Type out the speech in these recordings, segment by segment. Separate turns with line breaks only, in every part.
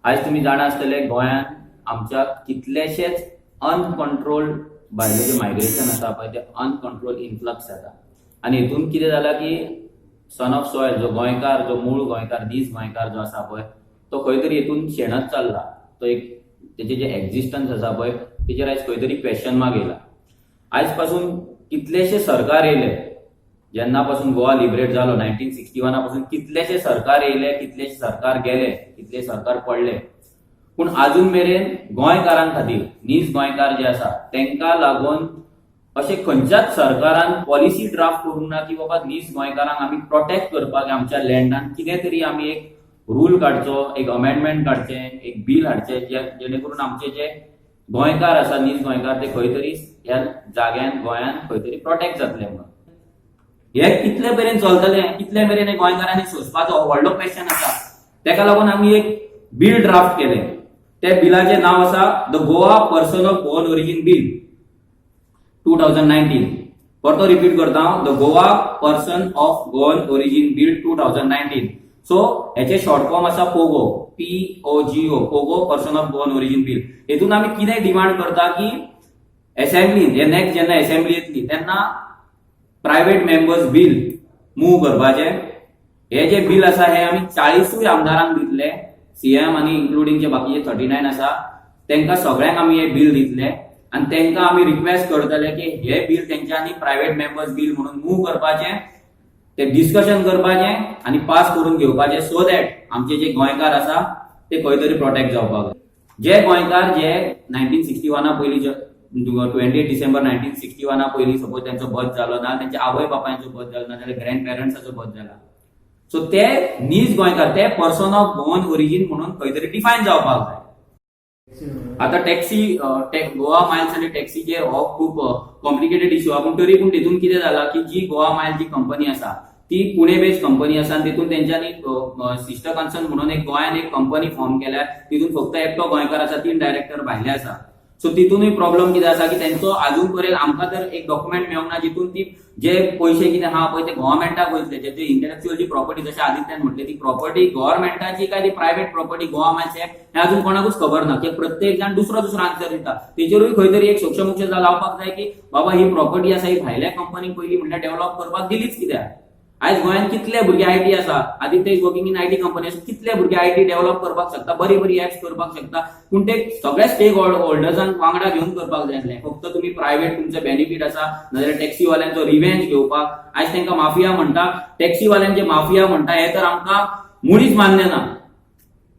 आज तुम्ही जाणा आसतले गोंयांत आमच्या कितलेशेच अनकंट्रोल्ड भायले जे मायग्रेशन आसा पळय ते अनकंट्रोल इन्फ्लक्स जाता आनी हेतून कितें जाला की सन ऑफ सॉयल जो गोंयकार जो मूळ गोंयकार दीस गोंयकार जो आसा पळय तो खंय तरी हेतून शेणत चालला. तो एक तेजे जे एक्झिस्टन्स आसा पळय तेजेर आयज खंय तरी क्वेश्चन मार्क येयला. आयज पासून कितलेशे सरकार येयले जेन्ना पासून गोवा लिबरेट जालो 1961 पासून कितलेशे सरकार येयले, कितलेशे सरकार गेले, कितले सरकार पडले, पूण अजून मेरेन गोंयकारां खातीर नीज गोंयकार जे आसा तांकां लागून अशें खंयच्याच सरकारान पॉलिसी ड्राफ्ट करूंक ना की बाबा नीज गोंयकारांक आमी प्रोटेक्ट करपाक आमच्या लँडान कितें तरी आमी एक रूल काडचो, एक अमेंडमेंट काडचें, एक बील हाडचें जेणे करून आमचे जे गोंयकार आसा नीज गोंयकार ते खंय तरी ह्या जाग्यान गोंयान खंय तरी प्रोटेक्ट जातले म्हणून. हे कितले मेरेन चलतलें, कितले मेरेन हे गोंयकारांनी सोंसपाचो हो व्हडलो क्वेश्चन आसा. ताका लागून आमी एक बील ड्राफ्ट केलें. त्या बिलाचें नांव आसा the Goa person of Goan origin bill 2019. परतो रिपीट करता हांव, the Goa person of Goan origin bill 2019. So हेचे शॉर्ट फॉर्म आसा Pogo, POGO, Pogo person of Goan origin bill. हेतून आमी कितें डिमांड करता की असेंब्लीन हे नेक्स्ट जेन्ना असेंब्ली येतली तेन्ना प्रायव्हेट मेंबर्स बील मूव करपाचे. हे जे बील आसा हे आमी 40 आमदारांक दितले, सीएम आनी इन्क्लुडिंग जे बाकीचे 39 आसा तांकां सगळ्यांक आमी हे बील दितले आनी तांकां आमी रिक्वेस्ट करतले की हे बील तेंच्यांनी प्रायव्हेट मेंबर्स बील म्हणून मूव करपाचे, ते डिस्कशन करपाचे आनी पास करून घेवपाचे सो दॅट आमचे जे गोंयकार आसा ते खंय तरी प्रोटेक्ट जावपाक. जे गोंयकार जे 1961 पयलीं 28 डिसेंबर 1961 पयलीं सपोज त्यांचो बर्थ जालो ना, त्यांच्या आवय बापायचो बर्थ जालो ना जाल्यार ग्रँड पेरंट्साचो बर्थ जाला, सो ते नीज गोंयकार ते पर्सन ऑफ गोवन ओरिजीन म्हणून खंय तरी डिफायन जावपाक जाय. आता टॅक्सी गोवा मायल्स आणि टॅक्सीचेर हो खूप कॉम्प्लिकेटेड इश्यू आहा, पूण तरी पूण तितून कितें जाला की जी गोवा मायल्स जी कंपनी आसा ती पुणे बेस्ड कंपनी आसा आनी तितून तेंच्यांनी सिस्टर कन्सर्न म्हणून एक गोंयान एक कंपनी फॉर्म केल्या. तितून फक्त एकटो गोंयकार आसा, 3 डायरेक्टर भायले आसा. सो तितूनय प्रॉब्लेम कितें आसा की तेंचो अजून पर्यंत आमकां तर एक डॉक्युमेंट मेळोंक ना जितून ती जे पयशे कितें आहा पळय ते गव्हर्मेंटाक वयतले, जे इंटलेक्च्युअल जी प्रॉपर्टी जशें आदित्यान म्हटलें ती प्रॉपर्टी गव्हर्मेंटाची काय ती प्रायव्हेट प्रॉपर्टी गोवा मायल्स हे अजून कोणाकूच खबर ना. की प्रत्येक जाण दुसरो आन्सर दिता. तेचेरूय खंय तरी एक सोक्षमोक्ष लावपाक जाय की बाबा ही प्रॉपर्टी आसा ही भायल्या कंपनीक पयलीं म्हणल्यार डेव्हलप करपाक दिलीच कित्याक. आज गोंयांत कितले भुरगे आयटी आसा, Aditya is working in IT company, कितले भुरगे आयटी डेव्हलप करपाक शकता, बरी बरी ऍप्स करपाक शकता, पूण ते सगळ्या स्टेक होल्डर्सांक वांगडा घेवन करपाक जाय आसलें. फक्त तुम्ही प्रायव्हेट तुमचे बेनिफिट आसा नाजाल्यार टॅक्सीवाल्यांचो रिव्हेंज घेवपाक आज तांकां माफिया म्हणटा. टॅक्सीवाल्यांचे माफिया म्हणटा हे तर आमकां मुळीच मान्य ना.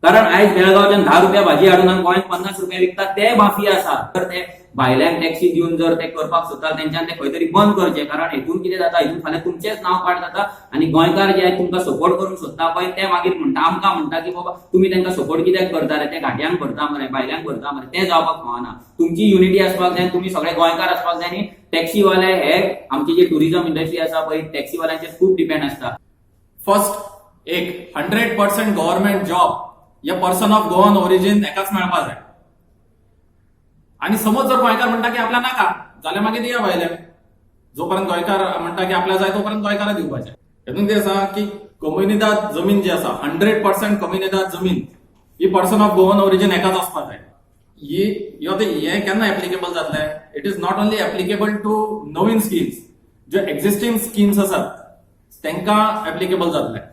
कारण आयज बेळगांवच्यान 10 रुपया भाजी हाडून गोंयांत 50 रुपया विकतात ते माफिया आसा. तर ते भायल्यांक टॅक्सी दिवन जर ते करपाक सोदता तेंच्यान ते खंय तरी बंद करचे. कारण हेतून कितें जाता, हेतून फाल्यां तुमचेच नांव पाड जाता आनी गोंयकार जे तुमकां सपोर्ट करूंक सोदता पळय ते मागीर म्हणटा आमकां म्हणटा की बाबा तुमी तांकां सपोर्ट कित्याक करता रे, ते घाट्यांक भरता मरे, भायल्यांक भरता मरे. ते जावपाक फावना. तुमची युनिटी आसपाक जाय, तुमी सगळे गोंयकार आसपाक जाय आनी टॅक्सीवाले हे आमची जी टुरिझम इंडस्ट्री आसा पळय टॅक्सीवाल्यांचेर खूब डिपेंड आसता.
फर्स्ट एक 100% गव्हर्नमेंट जॉब या पर्सन ऑफ गोवन ओरिजीन एकाच मेळपाक जाय. आणि समज जर गोंयकार म्हणटा की आपल्या नाका जाल्यार मागीर दिया भायल्या. जोपर्यंत गोंयकार म्हणटा की आपल्या जाय तोपर्यंत गोंयकाराक दिवपाचे. हेतून कितें आसा की कम्युनिदाद जमीन जी आसा 100% कम्युनिदाद जमीन ही पर्सन ऑफ गोवन ओरिजीन एकाच आसपाक जाय. हे केन्ना एप्लिकेबल जातले? It is not only applicable to नवीन स्किम्स, ज्यो एक्झिस्टिंग स्किम्स आसात तांकां एप्लिकेबल जातले.